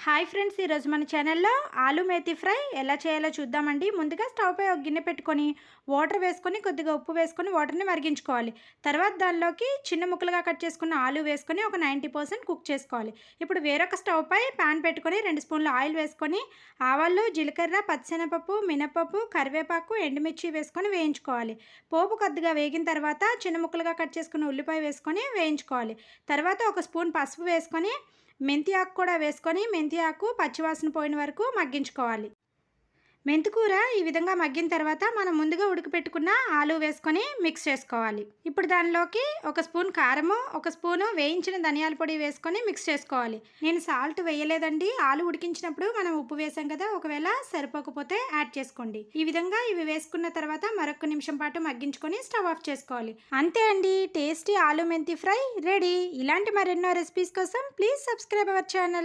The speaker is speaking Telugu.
హాయ్ ఫ్రెండ్స్, ఈరోజు మన ఛానల్లో ఆలు మేతి ఫ్రై ఎలా చేయాలో చూద్దామండి. ముందుగా స్టవ్ పై ఒక గిన్నె పెట్టుకొని వాటర్ వేసుకొని కొద్దిగా ఉప్పు వేసుకొని వాటర్ని మరిగించుకోవాలి. తర్వాత దానిలోకి చిన్న ముక్కలుగా కట్ చేసుకున్న ఆలు వేసుకొని ఒక 90% కుక్ చేసుకోవాలి. ఇప్పుడు వేరొక స్టవ్ పై ప్యాన్ పెట్టుకొని 2 స్పూన్ల ఆయిల్ వేసుకొని ఆవాలు, జీలకర్ర, పచ్చిశనగపప్పు, మినపప్పు, కరివేపాకు, ఎండుమిర్చి వేసుకొని వేయించుకోవాలి. పోపు కొద్దిగా వేగిన తర్వాత చిన్న ముక్కలుగా కట్ చేసుకున్న ఉల్లిపాయ వేసుకొని వేయించుకోవాలి. తర్వాత ఒక స్పూన్ పసుపు వేసుకొని మెంతి ఆకు కూడా వేసుకొని మెంతి ఆకు పచ్చివాసన పోయిన వరకు మగ్గించుకోవాలి. మెంతికూర ఈ విధంగా మగ్గిన తర్వాత మనం ముందుగా ఉడకపెట్టుకున్న ఆలు వేసుకొని మిక్స్ చేసుకోవాలి. ఇప్పుడు దానిలోకి ఒక స్పూన్ కారము, ఒక స్పూను వేయించిన ధనియాల పొడి వేసుకొని మిక్స్ చేసుకోవాలి. నేను సాల్ట్ వేయలేదండి. ఆలు ఉడికించినప్పుడు మనం ఉప్పు వేసాం కదా, ఒకవేళ సరిపోకపోతే యాడ్ చేసుకోండి. ఈ విధంగా ఇవి వేసుకున్న తర్వాత మరొక నిమిషం పాటు మగ్గించుకొని స్టవ్ ఆఫ్ చేసుకోవాలి. అంతే అండి, టేస్టీ ఆలు మెంతి ఫ్రై రెడీ. ఇలాంటి మరెన్నో రెసిపీస్ కోసం ప్లీజ్ సబ్స్క్రైబ్ అవర్ ఛానల్.